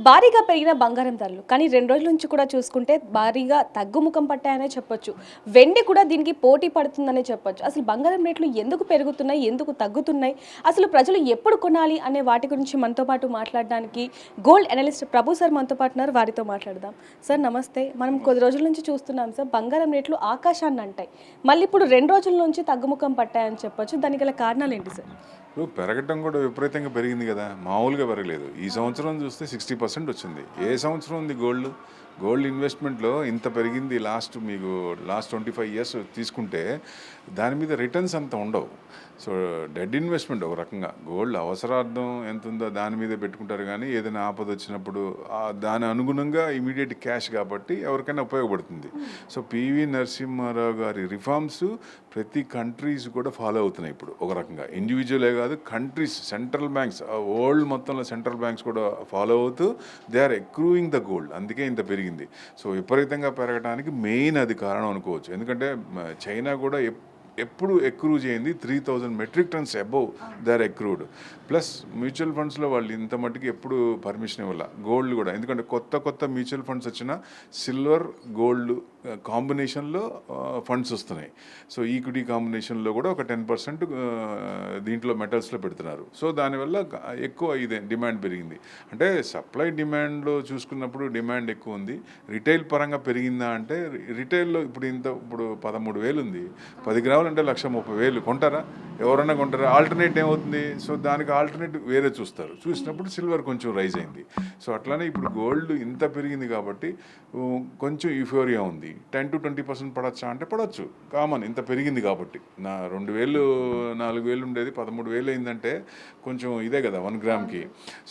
భారీగా పెరిగిన బంగారం ధరలు కానీ 2 రోజుల నుంచి కూడా చూసుకుంటే భారీగా తగ్గుముఖం పట్టాయనే చెప్పొచ్చు. వెండి కూడా దీనికి పోటీ పడుతుందనే చెప్పొచ్చు. అసలు బంగారం రేట్లు ఎందుకు పెరుగుతున్నాయి, ఎందుకు తగ్గుతున్నాయి, అసలు ప్రజలు ఎప్పుడు కొనాలి అనే వాటి గురించి మనతో పాటు మాట్లాడడానికి గోల్డ్ అనలిస్ట్ ప్రభు సార్ మనతో పాటు ఉన్నారు. వారితో మాట్లాడదాం. సార్ నమస్తే. మనం కొద్ది రోజుల నుంచి చూస్తున్నాం సార్, బంగారం రేట్లు ఆకాశాన్ని అంటాయి. మళ్ళీ ఇప్పుడు 2 రోజుల నుంచి తగ్గుముఖం పట్టాయని చెప్పొచ్చు. దానికి గల కారణాలు ఏంటి సార్? ఇప్పుడు పెరగటం కూడా విపరీతంగా పెరిగింది కదా, మామూలుగా పెరగలేదు. ఈ సంవత్సరం చూస్తే 60% వచ్చింది. ఏ సంవత్సరం ఉంది గోల్డ్ ఇన్వెస్ట్మెంట్లో ఇంత పెరిగింది? లాస్ట్ 25 ఇయర్స్ తీసుకుంటే దాని మీద రిటర్న్స్ అంత ఉండవు. సో డెడ్ ఇన్వెస్ట్మెంట్ ఒక రకంగా. గోల్డ్ అవసరార్థం ఎంత ఉందో దాని మీద పెట్టుకుంటారు, కానీ ఏదైనా ఆపద వచ్చినప్పుడు దాని అనుగుణంగా ఇమీడియట్ క్యాష్ కాబట్టి ఎవరికైనా ఉపయోగపడుతుంది. సో పివి నరసింహారావు గారి రిఫార్మ్స్ ప్రతి కంట్రీస్ కూడా ఫాలో అవుతున్నాయి ఇప్పుడు. ఒక రకంగా ఇండివిజువలే కాదు, కంట్రీస్, సెంట్రల్ బ్యాంక్స్, వరల్డ్ మొత్తంలో సెంట్రల్ బ్యాంక్స్ కూడా ఫాలో అవుతూ దే ఆర్ ఎక్రూయింగ్ ద గోల్డ్. అందుకే ఇంత పెరిగింది. సో విపరీతంగా పెరగడానికి మెయిన్ అది కారణం అనుకోవచ్చు. ఎందుకంటే చైనా కూడా ఎప్పుడు ఎక్రూ చేయింది 3000 metric tons above their accrued. Plus mutual ఫండ్స్లో వాళ్ళు ఇంత మట్టుకు ఎప్పుడు పర్మిషన్ ఇవ్వాలి. గోల్డ్ కూడా, ఎందుకంటే కొత్త మ్యూచువల్ ఫండ్స్ వచ్చిన సిల్వర్ గోల్డ్ కాంబినేషన్లో ఫండ్స్ వస్తున్నాయి. సో ఈక్విటీ కాంబినేషన్లో కూడా ఒక 10% దీంట్లో మెటల్స్లో పెడుతున్నారు. సో దానివల్ల ఎక్కువ ఇదే డిమాండ్ పెరిగింది. అంటే సప్లై డిమాండ్లో చూసుకున్నప్పుడు డిమాండ్ ఎక్కువ ఉంది. రిటైల్ పరంగా పెరిగిందా అంటే రిటైల్లో ఇప్పుడు 13,000 ఉంది. 10 గ్రాములు అంటే 1,30,000 కొంటారా? ఎవరన్నా కొంటారా? ఆల్టర్నేట్ ఏమవుతుంది? సో దానికి ఆల్టర్నేట్ వేరే చూసినప్పుడు సిల్వర్ కొంచెం రైజ్ అయింది. సో అట్లానే ఇప్పుడు గోల్డ్ ఇంత పెరిగింది కాబట్టి కొంచెం యూఫోరియా ఉంది. 10 to 20% పడచ్చా అంటే పడవచ్చు, కామన్, ఇంత పెరిగింది కాబట్టి. 2,000 4,000 ఉండేది 13,000 అయిందంటే కొంచెం ఇదే కదా 1 గ్రామ్కి.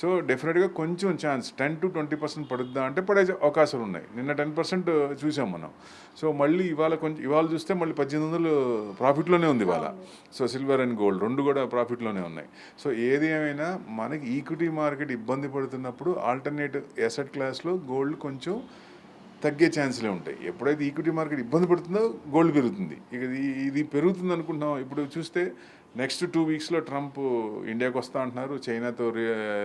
సో డెఫినెట్గా కొంచెం ఛాన్స్ 10 to 20% పడుద్దా అంటే పడే అవకాశాలు ఉన్నాయి. నిన్న 10% చూసాం మనం. సో మళ్ళీ ఇవాళ చూస్తే మళ్ళీ 1,800 ప్రాఫిట్లోనే ఉంది ఇవాళ. సో సిల్వర్ అండ్ గోల్డ్ రెండు కూడా ప్రాఫిట్లోనే ఉన్నాయి. సో ఏది ఏమైనా మనకి ఈక్విటీ మార్కెట్ ఇబ్బంది పడుతున్నప్పుడు ఆల్టర్నేటివ్ ఎసెట్ క్లాస్లో గోల్డ్ కొంచెం తగ్గే ఛాన్స్లే ఉంటాయి. ఎప్పుడైతే ఈక్విటీ మార్కెట్ ఇబ్బంది పడుతుందో గోల్డ్ పెరుగుతుంది. ఇక ఇది పెరుగుతుంది అనుకుంటున్నాం. ఇప్పుడు చూస్తే నెక్స్ట్ 2 వీక్స్లో ట్రంప్ ఇండియాకి వస్తూ అంటున్నారు. చైనాతో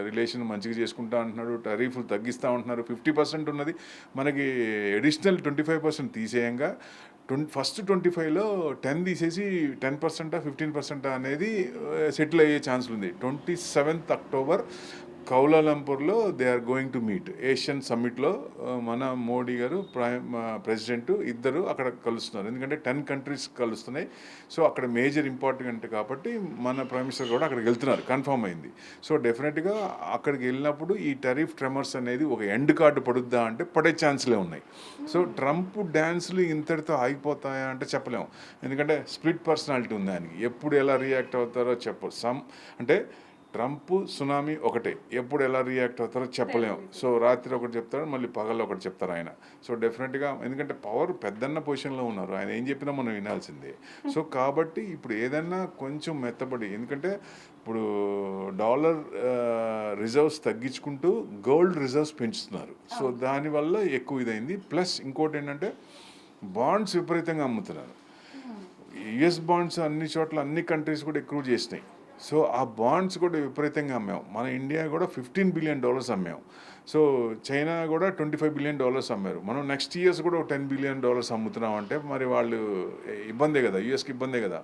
రిలేషన్ మంచిగా చేసుకుంటా అంటున్నాడు. టరీఫ్లు తగ్గిస్తూ ఉంటున్నారు. 50% ఉన్నది మనకి అడిషనల్ 25% తీసేయంగా ఫస్ట్ 25లో 10 తీసేసి 10% 15% అనేది సెటిల్ అయ్యే ఛాన్సులు ఉంది. 27th అక్టోబర్ కౌలాలంపూర్లో they are going to meet. Asian సమ్మిట్లో మన మోడీ గారు ప్రెసిడెంట్ ఇద్దరు అక్కడ కలుస్తున్నారు. ఎందుకంటే 10 కంట్రీస్ కలుస్తున్నాయి. సో అక్కడ మేజర్ ఇంపార్టెంట్ కాబట్టి మన ప్రైమ్ మినిస్టర్ కూడా అక్కడికి వెళ్తున్నారు, కన్ఫర్మ్ అయింది. సో డెఫినెట్గా అక్కడికి వెళ్ళినప్పుడు ఈ టరీఫ్ ట్రెమర్స్ అనేది ఒక ఎండ్ కార్డు పడుద్దా అంటే పడే ఛాన్స్లే ఉన్నాయి. సో ట్రంప్ డ్యాన్స్లు ఇంతటితో ఆగిపోతాయా అంటే చెప్పలేము. ఎందుకంటే స్ప్లిట్ పర్సనాలిటీ ఉంది ఆయనకి. ఎప్పుడు ఎలా రియాక్ట్ అవుతారో అంటే ట్రంప్ సునామీ ఒకటే, ఎప్పుడు ఎలా రియాక్ట్ అవుతారో చెప్పలేము. సో రాత్రి ఒకటి చెప్తారు, మళ్ళీ పగల్లో ఒకటి చెప్తారు ఆయన. సో డెఫినెట్గా ఎందుకంటే పవర్ పెద్దన్న పొజిషన్లో ఉన్నారు, ఆయన ఏం చెప్పినా మనం వినాల్సిందే. సో కాబట్టి ఇప్పుడు ఏదన్నా కొంచెం మెత్తబడి, ఎందుకంటే ఇప్పుడు డాలర్ రిజర్వ్స్ తగ్గించుకుంటూ గోల్డ్ రిజర్వ్స్ పెంచుతున్నారు. సో దానివల్ల ఎక్కువ ఇదైంది. ప్లస్ ఇంకోటి ఏంటంటే బాండ్స్ విపరీతంగా అమ్ముతున్నారు. యుఎస్ బాండ్స్ అన్ని చోట్ల అన్ని కంట్రీస్ కూడా ఎక్కువ చేసినాయి. సో ఆ బాండ్స్ కూడా విపరీతంగా అమ్మాం. మన ఇండియా కూడా $15 బిలియన్ అమ్మాం. సో చైనా కూడా $25 బిలియన్ అమ్మారు. మనం నెక్స్ట్ ఇయర్స్ కూడా $10 బిలియన్ అమ్ముతున్నాం అంటే మరి వాళ్ళు ఇబ్బందే కదా, యూఎస్కి ఇబ్బందే కదా.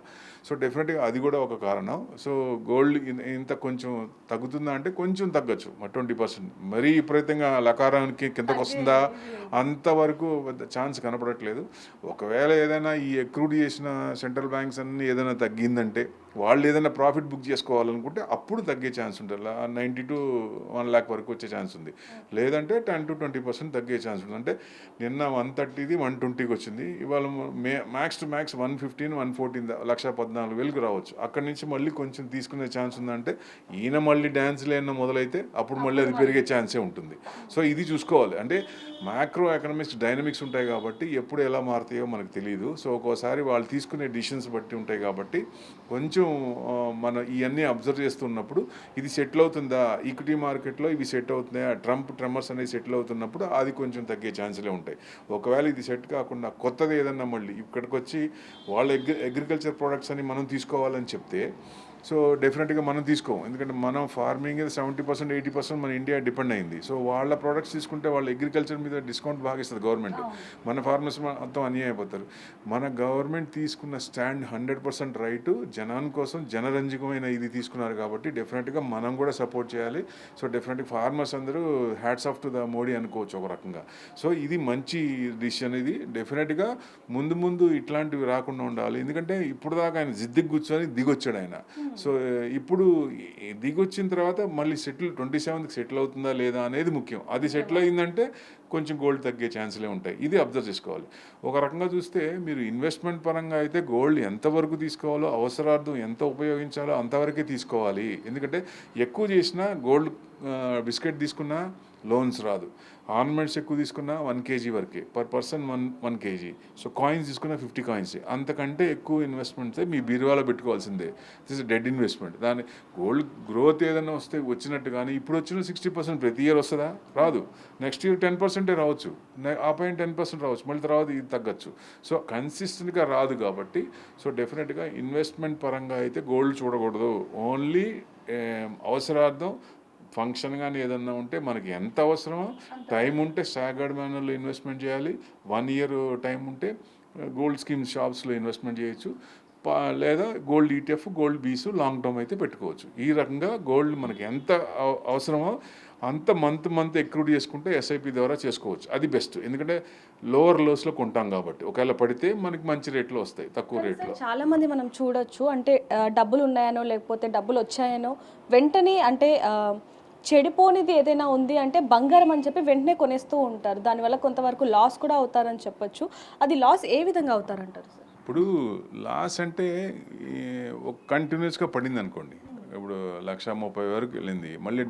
సో డెఫినెట్గా అది కూడా ఒక కారణం. సో గోల్డ్ ఇంత కొంచెం తగ్గుతుందా అంటే కొంచెం తగ్గచ్చు, 20%. మరీ విపరీతంగా లకారానికి కిందకు వస్తుందా అంతవరకు ఛాన్స్ కనపడట్లేదు. ఒకవేళ ఏదైనా ఈ ఎక్రూడ్ చేసిన సెంట్రల్ బ్యాంక్స్ అన్నీ ఏదైనా తగ్గిందంటే, వాళ్ళు ఏదైనా ప్రాఫిట్ బుక్ చేసుకోవాలనుకుంటే అప్పుడు తగ్గే ఛాన్స్ ఉంటుంది. 90 to 1 lakh వరకు వచ్చే ఛాన్స్ ఉంది. లేదంటే 10 to 20% తగ్గే ఛాన్స్ ఉంది. అంటే నిన్న 130ది 120కి వచ్చింది. ఇవాళ మ్యాక్స్ టు మ్యాక్స్ 115, 114, 114,000 రావచ్చు. అక్కడి నుంచి మళ్ళీ కొంచెం తీసుకునే ఛాన్స్ ఉందంటే ఈయన మళ్ళీ డ్యాన్స్లు ఏమన్నా మొదలైతే అప్పుడు మళ్ళీ అది పెరిగే ఛాన్సే ఉంటుంది. సో ఇది చూసుకోవాలి. అంటే మ్యాక్రో ఎకనామిక్స్ డైనమిక్స్ ఉంటాయి కాబట్టి ఎప్పుడు ఎలా మారుతాయో మనకు తెలియదు. సో ఒక్కోసారి వాళ్ళు తీసుకునే డిసిషన్స్ బట్టి ఉంటాయి కాబట్టి కొంచెం మనం ఇవన్నీ అబ్జర్వ్ చేస్తున్నప్పుడు ఇది సెటిల్ అవుతుందా, ఈక్విటీ మార్కెట్లో ఇవి సెట్ అవుతున్నాయా, ట్రెమర్స్ అనేది సెటిల్ అవుతున్నప్పుడు అది కొంచెం తగ్గే ఛాన్సులే ఉంటాయి. ఒకవేళ ఇది సెట్ కాకుండా కొత్తది ఏదన్నా మళ్ళీ ఇక్కడికి వచ్చి వాళ్ళ అగ్రికల్చర్ ప్రోడక్ట్స్ అని మనం తీసుకోవాలని చెప్తే సో డెఫినెట్గా మనం తీసుకోం, ఎందుకంటే మనం ఫార్మింగ్ 70% 80% మన ఇండియా డిపెండ్ అయింది. సో వాళ్ళ ప్రోడక్ట్స్ తీసుకుంటే వాళ్ళు అగ్రికల్చర్ మీద డిస్కౌంట్ బాగా ఇస్తుంది గవర్నమెంట్, మన ఫార్మర్స్ మొత్తం అన్యాయం అయిపోతారు. మన గవర్నమెంట్ తీసుకున్న స్టాండ్ 100% రైట్, జనాని కోసం జనరంజకమైన ఇది తీసుకున్నారు కాబట్టి డెఫినెట్గా మనం కూడా సపోర్ట్ చేయాలి. సో డెఫినెట్గా ఫార్మర్స్ అందరూ hats off to the Modi అనుకోవచ్చు ఒక రకంగా. సో ఇది మంచి డిసిషన్, ఇది డెఫినెట్గా ముందు ముందు ఇట్లాంటివి రాకుండా ఉండాలి. ఎందుకంటే ఇప్పుడు దాకా ఆయన జిద్దికి కూర్చొని దిగొచ్చాడు ఆయన. సో ఇప్పుడు దిగొచ్చిన తర్వాత మళ్ళీ 27కి సెటిల్ అవుతుందా లేదా అనేది ముఖ్యం. అది సెటిల్ అయిందంటే కొంచెం గోల్డ్ తగ్గే ఛాన్సులే ఉంటాయి. ఇది అబ్జర్వ్ చేసుకోవాలి. ఒక రకంగా చూస్తే మీరు ఇన్వెస్ట్మెంట్ పరంగా అయితే గోల్డ్ ఎంతవరకు తీసుకోవాలో, అవసరార్థం ఎంత ఉపయోగించాలో అంతవరకే తీసుకోవాలి. ఎందుకంటే ఎక్కువ చేసినా గోల్డ్ బిస్కెట్ తీసుకున్నా లోన్స్ రాదు, ఆర్నమెంట్స్ ఎక్కువ తీసుకున్నా 1 kg వరకే, per person 1 kg. So coins తీసుకున్నా 50 కాయిన్స్. అంతకంటే ఎక్కువ ఇన్వెస్ట్మెంట్స్ మీ బీరువాలో పెట్టుకోవాల్సిందే. This is dead investment. దాని గోల్డ్ గ్రోత్ ఏదైనా వస్తే వచ్చినట్టు, కానీ ఇప్పుడు వచ్చిన 60% ప్రతి ఇయర్ వస్తుందా? రాదు. నెక్స్ట్ ఇయర్ 10% రావచ్చు, ఆ పైన 10% రావచ్చు, మళ్ళీ తర్వాత ఇది తగ్గచ్చు. సో కన్సిస్టెంట్గా రాదు కాబట్టి సో డెఫినెట్గా ఇన్వెస్ట్మెంట్ పరంగా అయితే గోల్డ్ చూడకూడదు. ఓన్లీ అవసరార్థం ఫంక్షన్ కానీ ఏదన్నా ఉంటే మనకి ఎంత అవసరమో టైం ఉంటే స్టాగర్డ్ మేనర్లో ఇన్వెస్ట్మెంట్ చేయాలి. 1 year టైం ఉంటే గోల్డ్ స్కీమ్ షాప్స్లో ఇన్వెస్ట్మెంట్ చేయొచ్చు, లేదా గోల్డ్ ఈటీఎఫ్, గోల్డ్ బీస్ లాంగ్ టర్మ్ అయితే పెట్టుకోవచ్చు. ఈ రకంగా గోల్డ్ మనకి ఎంత అవసరమో అంత మంత్ ఎక్రూడ్ చేసుకుంటే ఎస్ఐపి ద్వారా చేసుకోవచ్చు. అది బెస్ట్, ఎందుకంటే లోవర్ లోస్లో కొంటాం కాబట్టి ఒకవేళ పడితే మనకి మంచి రేట్లో వస్తాయి, తక్కువ రేట్లో. చాలా మంది మనం చూడొచ్చు, అంటే డబ్బులు ఉన్నాయనో లేకపోతే డబ్బులు వచ్చాయనో వెంటనే, అంటే చెడిపోనిది ఏదైనా ఉంది అంటే బంగారం అని చెప్పి వెంటనే కొనేస్తూ ఉంటారు. దానివల్ల కొంతవరకు లాస్ కూడా అవుతారని చెప్పొచ్చు. అది లాస్ ఏ విధంగా అవుతారంటారు సార్? ఇప్పుడు లాస్ అంటే కంటిన్యూస్గా పడింది అనుకోండి, ఇప్పుడు 130,000 వరకు వెళ్ళింది, మళ్ళీ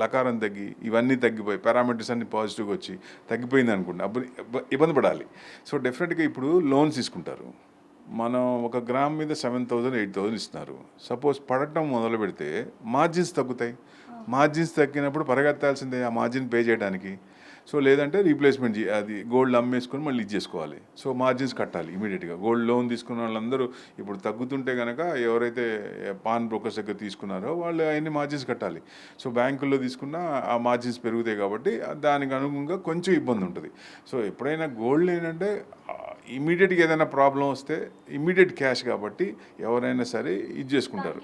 లకారం తగ్గి ఇవన్నీ తగ్గిపోయి పారామీటర్స్ అన్ని పాజిటివ్గా వచ్చి తగ్గిపోయింది అనుకోండి, అప్పుడు ఇబ్బంది పడాలి. సో డెఫినెట్గా ఇప్పుడు లోన్స్ తీసుకుంటారు, మనం 1 గ్రామ్ మీద 7,000 8,000 ఇస్తున్నారు. సపోజ్ పడటం మొదలు పెడితే మార్జిన్స్ తగ్గుతాయి. మార్జిన్స్ తగ్గినప్పుడు పరిగెత్తాల్సిందే ఆ మార్జిన్ పే చేయడానికి. సో లేదంటే రీప్లేస్మెంట్ అది గోల్డ్ అమ్మేసుకొని మళ్ళీ ఇది చేసుకోవాలి. సో మార్జిన్స్ కట్టాలి ఇమీడియట్గా. గోల్డ్ లోన్ తీసుకున్న వాళ్ళందరూ ఇప్పుడు తగ్గుతుంటే కనుక ఎవరైతే పాన్ బ్రోకర్స్ దగ్గర తీసుకున్నారో వాళ్ళు అవన్నీ మార్జిన్స్ కట్టాలి. సో బ్యాంకుల్లో తీసుకున్న ఆ మార్జిన్స్ పెరుగుతాయి కాబట్టి దానికి అనుగుణంగా కొంచెం ఇబ్బంది ఉంటుంది. సో ఎప్పుడైనా గోల్డ్ ఏంటంటే ఇమీడియట్గా ఏదైనా ప్రాబ్లం వస్తే ఇమీడియట్ క్యాష్ కాబట్టి ఎవరైనా సరే ఇది చేసుకుంటారు,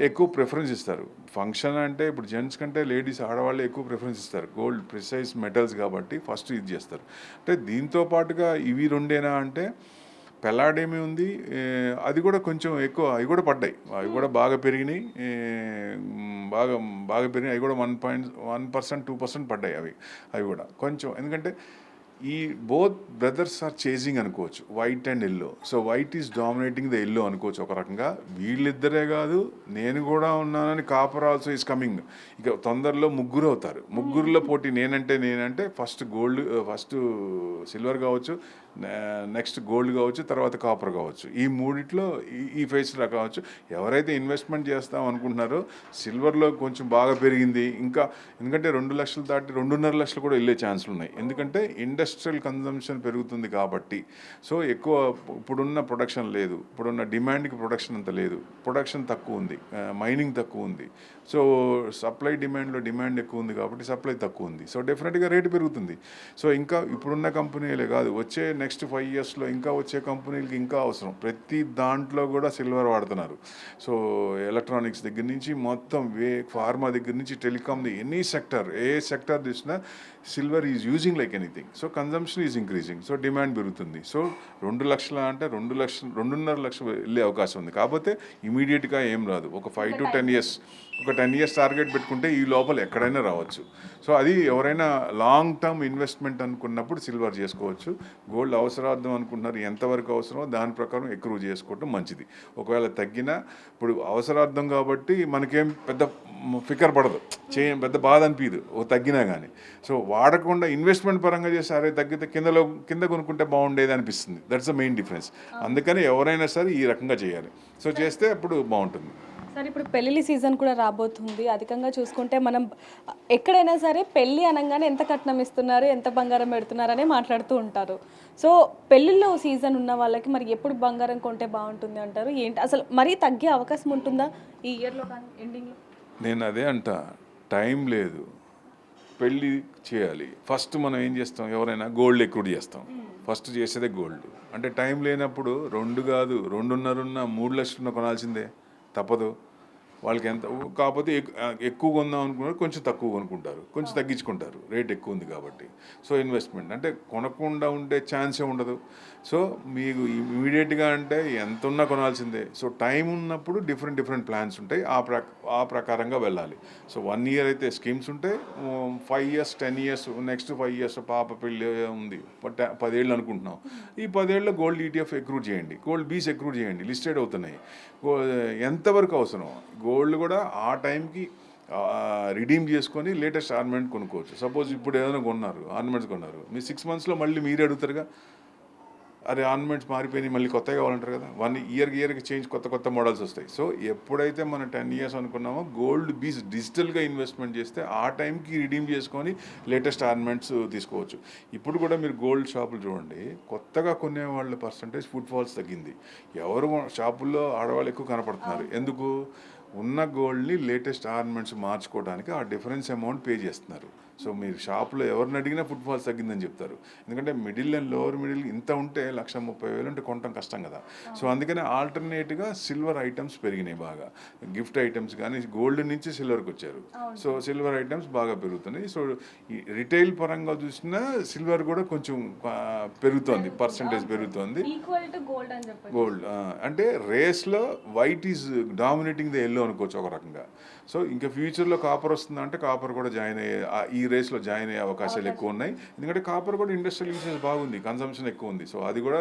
ఎక్కువ ప్రిఫరెన్స్ ఇస్తారు. ఫంక్షన్ అంటే ఇప్పుడు జెంట్స్ కంటే లేడీస్, ఆడవాళ్ళు ఎక్కువ ప్రిఫరెన్స్ ఇస్తారు. గోల్డ్ ప్రిసైజ్ మెటల్స్ కాబట్టి ఫస్ట్ ఇది చేస్తారు. అంటే దీంతో పాటుగా ఇవి రెండేనా అంటే పెల్లాడేమి ఉంది, అది కూడా కొంచెం ఎక్కువ, అవి కూడా పడ్డాయి, అవి కూడా బాగా పెరిగినాయి, బాగా పెరిగినాయి. అవి కూడా 1% 2% పడ్డాయి అవి కూడా కొంచెం. ఎందుకంటే ఈ బోత్ బ్రదర్స్ ఆర్ చేజింగ్ అనుకోవచ్చు, white and yellow. So white is dominating the yellow అనుకోవచ్చు ఒక రకంగా. వీళ్ళిద్దరే కాదు, నేను కూడా ఉన్నానని కాపర్ ఆల్సో ఈజ్ కమింగ్. ఇక తొందరలో ముగ్గురు అవుతారు. ముగ్గురులో పోటీ నేనంటే ఫస్ట్ సిల్వర్ కావచ్చు, నెక్స్ట్ గోల్డ్ కావచ్చు, తర్వాత కాపర్ కావచ్చు. ఈ మూడిట్లో ఈ ఫేస్లో కావచ్చు. ఎవరైతే ఇన్వెస్ట్మెంట్ చేస్తాం అనుకుంటున్నారో సిల్వర్లో కొంచెం బాగా పెరిగింది ఇంకా, ఎందుకంటే 2 లక్షలు దాటి 2.5 లక్షలు కూడా వెళ్ళే ఛాన్సులు ఉన్నాయి. ఎందుకంటే ఇండస్ట్రియల్ కన్జంప్షన్ పెరుగుతుంది కాబట్టి. సో ఎక్కువ ఇప్పుడున్న ప్రొడక్షన్ లేదు, ఇప్పుడున్న డిమాండ్కి ప్రొడక్షన్ అంత లేదు, ప్రొడక్షన్ తక్కువ ఉంది, మైనింగ్ తక్కువ ఉంది. సో సప్లై డిమాండ్ ఎక్కువ ఉంది కాబట్టి సప్లై తక్కువ ఉంది. సో డెఫినెట్గా రేటు పెరుగుతుంది. సో ఇంకా ఇప్పుడున్న కంపెనీలే కాదు, వచ్చే నెక్స్ట్ 5 yearsలో ఇంకా వచ్చే కంపెనీలకి ఇంకా అవసరం. ప్రతి దాంట్లో కూడా సిల్వర్ వాడుతున్నారు. సో ఎలక్ట్రానిక్స్ దగ్గర నుంచి మొత్తం ఫార్మా దగ్గర నుంచి టెలికామ్, ఎనీ సెక్టర్, ఏ సెక్టర్ చూసినా silver is using like anything. So consumption is increasing. So demand పెరుగుతుంది. సో 2 లక్షల అంటే 2.5 లక్షలు వెళ్ళే అవకాశం ఉంది. కాకపోతే ఇమీడియట్గా ఏం రాదు. ఒక 5 to 10 years, ఒక 10 years టార్గెట్ పెట్టుకుంటే ఈ లోపల ఎక్కడైనా రావచ్చు. సో అది ఎవరైనా లాంగ్ టర్మ్ ఇన్వెస్ట్మెంట్ అనుకున్నప్పుడు సిల్వర్ చేసుకోవచ్చు. గోల్డ్ అవసరార్థం అనుకుంటున్నారు, ఎంతవరకు అవసరమో దాని ప్రకారం ఎక్కువ చేసుకోవటం మంచిది. ఒకవేళ తగ్గినా ఇప్పుడు అవసరార్థం కాబట్టి మనకేం పెద్ద ఫికర్ పడదు, పెద్ద బాధ అనిపించదు ఓ తగ్గినా కానీ. సో వాడకుండా ఇన్వెస్ట్మెంట్ పరంగా చేస్తే అరే తగ్గితే కింద కొనుక్కుంటే బాగుండేది అనిపిస్తుంది. That's the main difference. అందుకని ఎవరైనా సరే ఈ రకంగా చేయాలి. సో చేస్తే అప్పుడు బాగుంటుంది. సార్ ఇప్పుడు పెళ్లి సీజన్ కూడా రాబోతుంది. అధికంగా చూసుకుంటే మనం ఎక్కడైనా సరే పెళ్లి అనగానే ఎంత కట్నం ఇస్తున్నారు, ఎంత బంగారం పెడుతున్నారనే మాట్లాడుతూ ఉంటారు. సో పెళ్ళిళ్ళో సీజన్ ఉన్న వాళ్ళకి మరి ఎప్పుడు బంగారం కొంటే బాగుంటుంది అంటారు? ఏంటి అసలు మరీ తగ్గే అవకాశం ఉంటుందా ఈ ఇయర్లో కానీ ఎండింగ్లో? నేను అదే అంట, టైం లేదు, పెళ్ళి చేయాలి. ఫస్ట్ మనం ఏం చేస్తాం, ఎవరైనా గోల్డ్ ఎక్రూట్ చేస్తాం. ఫస్ట్ చేసేదే గోల్డ్. అంటే టైం లేనప్పుడు 2 కాదు 2.5 ఉన్న 3 లక్షలు కొనాల్సిందే, తప్పదు. వాళ్ళకి ఎంత కాకపోతే ఎక్కువ కొందాం అనుకున్నారు, కొంచెం తక్కువ కొనుక్కుంటారు, కొంచెం తగ్గించుకుంటారు, రేట్ ఎక్కువ ఉంది కాబట్టి. సో ఇన్వెస్ట్మెంట్ అంటే కొనకుండా ఉండే ఛాన్సే ఉండదు. సో మీకు ఇమీడియట్గా అంటే ఎంత ఉన్నా కొనాల్సిందే. సో టైం ఉన్నప్పుడు డిఫరెంట్ ప్లాన్స్ ఉంటాయి, ఆ ప్రకారంగా వెళ్ళాలి. సో 1 ఇయర్ అయితే స్కీమ్స్ ఉంటాయి, 5 ఇయర్స్ 10 ఇయర్స్, నెక్స్ట్ 5 ఇయర్స్ పాప పెళ్ళి ఉంది, 10 ఏళ్ళు అనుకుంటున్నాం. ఈ 10 ఏళ్ళలో గోల్డ్ ఈటీఎఫ్ ఎక్రూట్ చేయండి, గోల్డ్ బీస్ ఎక్రూట్ చేయండి, లిస్టెడ్ అవుతున్నాయి. ఎంతవరకు అవసరం గోల్డ్ కూడా ఆ టైంకి రిడీమ్ చేసుకొని లేటెస్ట్ ఆర్నమెంట్ కొనుక్కోవచ్చు. సపోజ్ ఇప్పుడు ఏదైనా ఆర్నమెంట్స్ కొన్నారు, మీ 6 మంత్స్లో మళ్ళీ మీరే అడుగుతారుగా, అరే ఆర్నమెంట్స్ మారిపోయినాయి మళ్ళీ కొత్తగా కావాలంటారు కదా. 1 ఇయర్కి చేంజ్, కొత్త మోడల్స్ వస్తాయి. సో ఎప్పుడైతే మనం 10 ఇయర్స్ అనుకున్నామో గోల్డ్ బీస్ డిజిటల్గా ఇన్వెస్ట్మెంట్ చేస్తే ఆ టైంకి రిడీమ్ చేసుకొని లేటెస్ట్ ఆర్నమెంట్స్ తీసుకోవచ్చు. ఇప్పుడు కూడా మీరు గోల్డ్ షాపులు చూడండి, కొత్తగా కొనే వాళ్ళ పర్సంటేజ్ ఫుట్ ఫాల్స్ తగ్గింది. ఎవరు షాపుల్లో ఆడవాళ్ళు ఎక్కువ కనపడుతున్నారు, ఎందుకు? ఉన్న గోల్డ్ని లేటెస్ట్ ఆర్నమెంట్స్ మార్చుకోవడానికి ఆ డిఫరెన్స్ అమౌంట్ పే చేస్తున్నారు. సో మీరు షాప్లో ఎవరిని అడిగినా ఫుట్ ఫాల్స్ తగ్గిందని చెప్తారు. ఎందుకంటే మిడిల్ అండ్ లోవర్ మిడిల్ ఇంత ఉంటే 1,30,000 ఉంటే కొనడం కష్టం కదా. సో అందుకనే ఆల్టర్నేట్గా సిల్వర్ ఐటమ్స్ పెరిగినాయి బాగా. గిఫ్ట్ ఐటమ్స్ కానీ గోల్డ్ నుంచి సిల్వర్కి వచ్చారు. సో సిల్వర్ ఐటమ్స్ బాగా పెరుగుతున్నాయి. సో ఈ రిటైల్ పరంగా చూసినా సిల్వర్ కూడా కొంచెం పెరుగుతోంది, పర్సంటేజ్ పెరుగుతోంది. గోల్డ్ అంటే రేస్లో white is dominating the yellow అనుకోవచ్చు ఒక రకంగా. సో ఇంకా ఫ్యూచర్లో కాపర్ వస్తుందా అంటే కాపర్ కూడా ఈ రేస్లో జాయిన్ అయ్యే అవకాశాలు ఎక్కువ ఉన్నాయి. ఎందుకంటే కాపర్ కూడా ఇండస్ట్రియల్ యూసేజ్ బాగుంది, కన్సంప్షన్ ఎక్కువ ఉంది. సో అది కూడా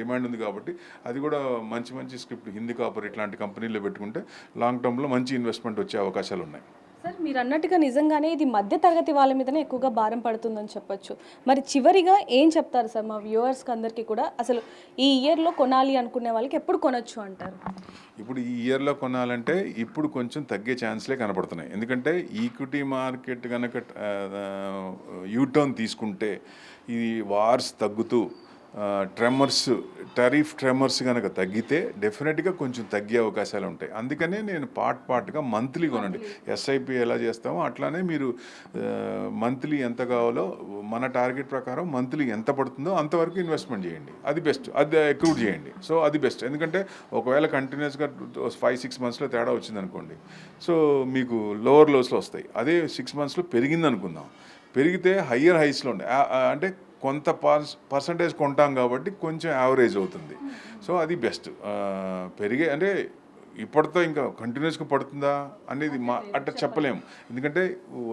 డిమాండ్ ఉంది కాబట్టి అది కూడా మంచి స్క్రిప్ట్ హిందీ కాపర్ ఇట్లాంటి కంపెనీలో పెట్టుకుంటే లాంగ్ టర్మ్లో మంచి ఇన్వెస్ట్మెంట్ వచ్చే అవకాశాలు ఉన్నాయి. సార్ మీరు అన్నట్టుగా నిజంగానే ఇది మధ్య తరగతి వాళ్ళ మీదనే ఎక్కువగా భారం పడుతుందని చెప్పొచ్చు. మరి చివరిగా ఏం చెప్తారు సార్ మా వ్యూవర్స్కి అందరికీ కూడా, అసలు ఈ ఇయర్లో కొనాలి అనుకునే వాళ్ళకి ఎప్పుడు కొనొచ్చు అంటారు? ఇప్పుడు ఈ ఇయర్లో కొనాలంటే ఇప్పుడు కొంచెం తగ్గే ఛాన్స్లే కనపడుతున్నాయి. ఎందుకంటే ఈక్విటీ మార్కెట్ కనుక యూటర్న్ తీసుకుంటే ఈ వార్స్ తగ్గుతూ టారిఫ్ ట్రెమర్స్ కనుక తగ్గితే డెఫినెట్గా కొంచెం తగ్గే అవకాశాలు ఉంటాయి. అందుకనే నేను పార్ట్గా మంత్లీ కొనండి. ఎస్ఐపి ఎలా చేస్తామో అట్లానే మీరు మంత్లీ ఎంత కావాలో మన టార్గెట్ ప్రకారం మంత్లీ ఎంత పడుతుందో అంతవరకు ఇన్వెస్ట్మెంట్ చేయండి, అది బెస్ట్. అది ఎక్రూట్ చేయండి. సో అది బెస్ట్. ఎందుకంటే ఒకవేళ కంటిన్యూస్గా 5-6 మంత్స్లో తేడా వచ్చిందనుకోండి, సో మీకు లోవర్ లోస్లో వస్తాయి. అదే 6 మంత్స్లో పెరిగింది అనుకుందాం, పెరిగితే హయ్యర్ హైస్లో ఉండే అంటే కొంత పర్సంటేజ్ కొంటాం కాబట్టి కొంచెం యావరేజ్ అవుతుంది. సో అది బెస్ట్. పెరిగే అంటే ఇప్పటితో ఇంకా కంటిన్యూస్గా పడుతుందా అనేది అట్లా చెప్పలేము. ఎందుకంటే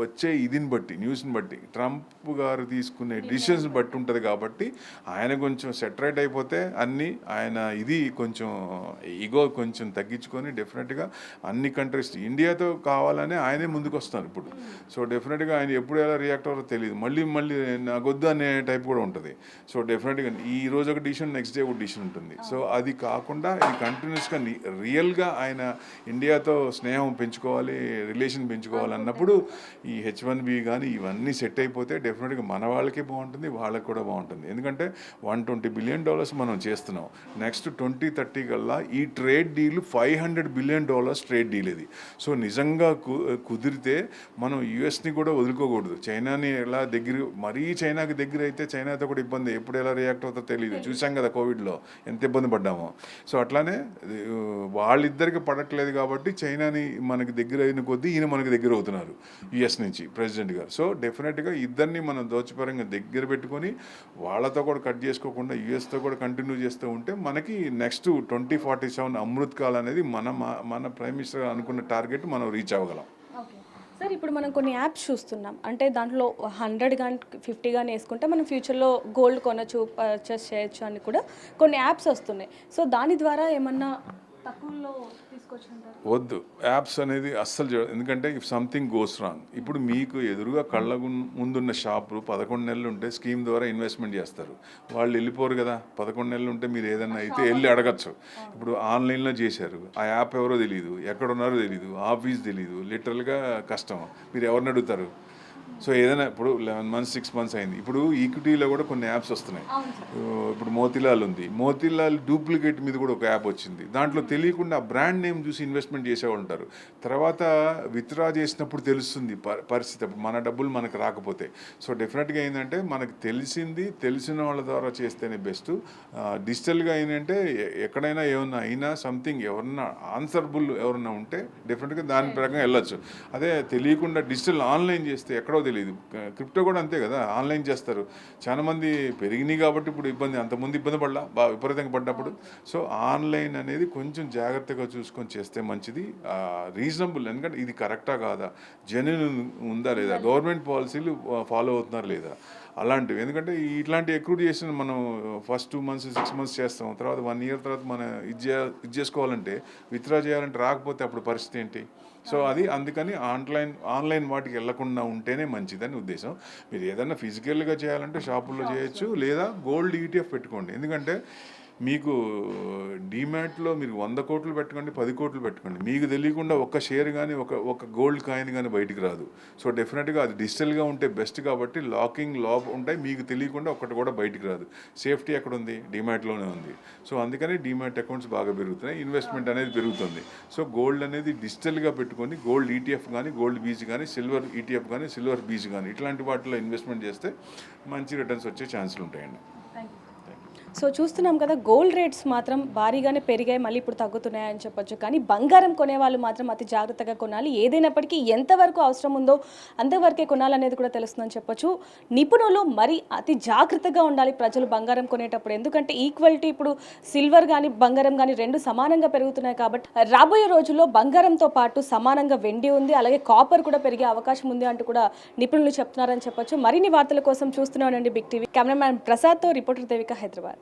వచ్చే ఇదిని బట్టి, న్యూస్ని బట్టి, ట్రంప్ గారు తీసుకునే డిసిషన్స్ బట్టి ఉంటుంది. కాబట్టి ఆయన కొంచెం సెటరేట్ అయిపోతే అన్నీ ఆయన ఇది కొంచెం ఈగో కొంచెం తగ్గించుకొని డెఫినెట్గా అన్ని కంట్రీస్ ఇండియాతో కావాలని ఆయనే ముందుకు వస్తున్నారు ఇప్పుడు. సో డెఫినెట్గా ఆయన ఎప్పుడు ఎలా రియాక్ట్ అవ్వాలో తెలియదు. మళ్ళీ నాకొద్దు అనే టైప్ కూడా ఉంటుంది. సో డెఫినెట్గా ఈ రోజు ఒక డిసిషన్, నెక్స్ట్ డే ఒక డిసిషన్ ఉంటుంది. సో అది కాకుండా ఇది కంటిన్యూస్గా రియల్గా ఆయన ఇండియాతో స్నేహం పెంచుకోవాలి, రిలేషన్ పెంచుకోవాలి అన్నప్పుడు ఈ H1B కానీ ఇవన్నీ సెట్ అయిపోతే డెఫినెట్గా మన వాళ్ళకే బాగుంటుంది, వాళ్ళకి కూడా బాగుంటుంది. ఎందుకంటే $120 బిలియన్ మనం చేస్తున్నాం. నెక్స్ట్ 2030 కల్లా ఈ trade deal $500 billion trade deal ఇది. సో నిజంగా కుదిరితే మనం యుఎస్ని కూడా వదులుకోకూడదు. చైనాని ఎలా మరీ చైనాకి దగ్గర అయితే చైనాతో కూడా ఇబ్బంది, ఎప్పుడు ఎలా రియాక్ట్ అవుతుందో తెలియదు. చూసాం కదా కోవిడ్లో ఎంత ఇబ్బంది పడ్డామో. సో అట్లానే వాళ్ళిద్దరికి పడట్లేదు కాబట్టి చైనాని మనకి దగ్గర అయిన కొద్దీ ఈయన మనకి దగ్గర అవుతున్నారు యుఎస్ నుంచి ప్రెసిడెంట్ గారు. సో డెఫినెట్గా ఇద్దరిని మనం దోచిపరంగా దగ్గర పెట్టుకొని వాళ్ళతో కూడా కట్ చేసుకోకుండా యుఎస్తో కూడా కంటిన్యూ చేస్తూ ఉంటే మనకి నెక్స్ట్ 2047 అమృత్ కాల్ అనేది మన ప్రైమ్ మినిస్టర్ అనుకున్న టార్గెట్ మనం రీచ్ అవ్వగలం. సార్ ఇప్పుడు మనం కొన్ని యాప్స్ చూస్తున్నాం, అంటే దాంట్లో 100 కానీ 50 కానీ వేసుకుంటే మనం ఫ్యూచర్లో గోల్డ్ కొనచ్చు, పర్చేస్ చేయొచ్చు అని కూడా కొన్ని యాప్స్ వస్తున్నాయి. సో దాని ద్వారా ఏమన్నా తక్కువలో చేసుకోవచ్చు అంటారు? వద్దు, యాప్స్ అనేది అస్సలు ఎందుకంటే ఇఫ్ సంథింగ్ గోస్ రాంగ్, ఇప్పుడు మీకు ఎదురుగా కళ్ళ ముందున్న షాపులు 11 నెలలు ఉంటే స్కీమ్ ద్వారా ఇన్వెస్ట్మెంట్ చేస్తారు. వాళ్ళు వెళ్ళిపోరు కదా. 11 నెలలు ఉంటే మీరు ఏదన్నా అయితే వెళ్ళి అడగచ్చు. ఇప్పుడు ఆన్లైన్లో చేశారు, ఆ యాప్ ఎవరో తెలియదు, ఎక్కడ ఉన్నారో తెలియదు, ఆఫీస్ తెలియదు, లిటరల్గా కష్టం. మీరు ఎవరిని అడుగుతారు? సో ఏదైనా ఇప్పుడు 11 months 6 months అయింది. ఇప్పుడు ఈక్విటీలో కూడా కొన్ని యాప్స్ వస్తున్నాయి. ఇప్పుడు మోతీలాల్ ఉంది, మోతీలాల్ డూప్లికేట్ మీద కూడా ఒక యాప్ వచ్చింది. దాంట్లో తెలియకుండా ఆ బ్రాండ్ నేమ్ చూసి ఇన్వెస్ట్మెంట్ చేసేవాళ్ళు ఉంటారు. తర్వాత విత్డ్రా చేసినప్పుడు తెలుస్తుంది పరిస్థితి, అప్పుడు మన డబ్బులు మనకు రాకపోతే. సో డెఫినెట్గా ఏంటంటే మనకు తెలిసిన వాళ్ళ ద్వారా చేస్తేనే బెస్ట్. డిజిటల్గా ఏంటంటే ఎక్కడైనా ఏమన్నా అయినా సంథింగ్ ఎవరన్నా ఆన్సరబుల్ ఎవరన్నా ఉంటే డెఫినెట్గా దాని ప్రకారం వెళ్ళొచ్చు. అదే తెలియకుండా డిజిటల్ ఆన్లైన్ చేస్తే ఎక్కడో తెలియదు. క్రిప్టో కూడా అంతే కదా, ఆన్లైన్ చేస్తారు. చాలా మంది పెరిగినాయి కాబట్టి ఇప్పుడు ఇబ్బంది, అంతకుముందు ఇబ్బంది పడలా, బాగా విపరీతంగా పడ్డప్పుడు. సో ఆన్లైన్ అనేది కొంచెం జాగ్రత్తగా చూసుకొని చేస్తే మంచిది, రీజనబుల్. ఎందుకంటే ఇది కరెక్టా కాదా, జెన్యూన్ ఉందా లేదా, గవర్నమెంట్ పాలసీలు ఫాలో అవుతున్నారా లేదా అలాంటివి. ఎందుకంటే ఇట్లాంటి ఎక్రూట్ చేసిన మనం ఫస్ట్ 2 months 6 months చేస్తాం, తర్వాత 1 year తర్వాత మనం ఇది చేసుకోవాలంటే విత్డ్రా చేయాలంటే రాకపోతే అప్పుడు పరిస్థితి ఏంటి? సో అది అందుకని ఆన్లైన్ వాటికి వెళ్లకుండా ఉంటేనే మంచిదని ఉద్దేశం. మీరు ఏదైనా ఫిజికల్గా చేయాలంటే షాపుల్లో చేయొచ్చు, లేదా గోల్డ్ ఈటీఎఫ్ పెట్టుకోండి. ఎందుకంటే మీకు డీమ్యాట్లో మీరు 100 కోట్లు పెట్టుకోండి, 10 కోట్లు పెట్టుకోండి, మీకు తెలియకుండా ఒక్క షేర్ కానీ ఒక గోల్డ్ కాయిన్ కానీ బయటికి రాదు. సో డెఫినెట్గా అది డిజిటల్గా ఉంటే బెస్ట్. కాబట్టి లాక్ ఉంటాయి, మీకు తెలియకుండా ఒక్కటి కూడా బయటికి రాదు. సేఫ్టీ ఎక్కడ ఉంది? డీమ్యాట్లోనే ఉంది. సో అందుకని డీమ్యాట్ అకౌంట్స్ బాగా పెరుగుతున్నాయి, ఇన్వెస్ట్మెంట్ అనేది పెరుగుతుంది. సో గోల్డ్ అనేది డిజిటల్గా పెట్టుకొని గోల్డ్ ఈటీఎఫ్ కానీ, గోల్డ్ బీజ్ కానీ, సిల్వర్ ఈటీఎఫ్ కానీ, సిల్వర్ బీజ్ కానీ ఇట్లాంటి వాటిలో ఇన్వెస్ట్మెంట్ చేస్తే మంచి రిటర్న్స్ వచ్చే ఛాన్సులు ఉంటాయండి. సో చూస్తున్నాం కదా, గోల్డ్ రేట్స్ మాత్రం భారీగానే పెరిగాయి, మళ్ళీ ఇప్పుడు తగ్గుతున్నాయని చెప్పొచ్చు. కానీ బంగారం కొనే వాళ్ళు మాత్రం అతి జాగ్రత్తగా కొనాలి. ఏదైనప్పటికీ ఎంతవరకు అవసరం ఉందో అంతవరకే కొనాలనేది కూడా తెలుస్తుందని చెప్పొచ్చు. నిపుణులు మరి అతి జాగ్రత్తగా ఉండాలి ప్రజలు బంగారం కొనేటప్పుడు. ఎందుకంటే ఈక్వాలిటీ ఇప్పుడు సిల్వర్ కానీ బంగారం కానీ రెండు సమానంగా పెరుగుతున్నాయి. కాబట్టి రాబోయే రోజుల్లో బంగారంతో పాటు సమానంగా వెండి ఉంది, అలాగే కాపర్ కూడా పెరిగే అవకాశం ఉంది అంటూ కూడా నిపుణులు చెప్తున్నారని చెప్పొచ్చు. మరిన్ని వార్తల కోసం చూస్తున్నానండి బిగ్ టీవీ. కెమెరామ్యాన్ ప్రసాద్తో రిపోర్టర్ దేవిక, హైదరాబాద్.